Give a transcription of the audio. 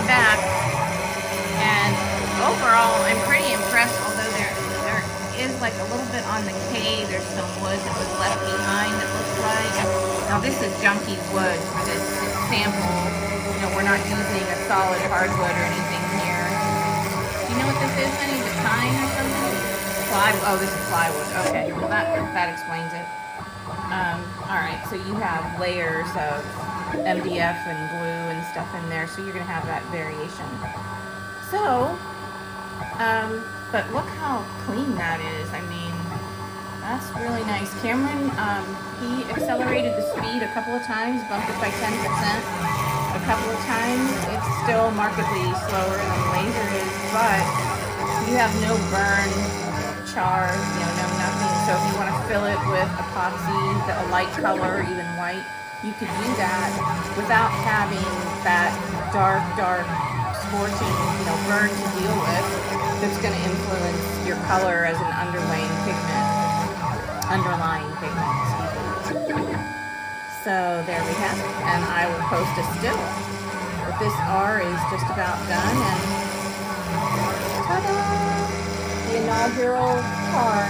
I'm back, and overall I'm pretty impressed, although there is like a little bit on the K. There's some wood that was left behind, it looks like. Now this is junky wood for this sample. You know, we're not using a solid hardwood or anything here. Do you know what this is, honey? The pine or something? Plywood. Oh, this is plywood. Okay, well that explains it. Alright, so you have layers of MDF and glue and stuff in there, so you're going to have that variation. So, but look how clean that is. I mean, that's really nice. Cameron, he accelerated the speed a couple of times, bumped it by 10%. A couple of times, it's still markedly slower than the laser is, but you have no burn, char, you know, no nothing. So if you want to fill it with epoxy, a light color, even white, you could do that without having that dark, scorching, you know, burn to deal with. That's going to influence your color as an underlying pigment. So there we have it, and I will post a still. But this R is just about done, and ta-da! The inaugural car.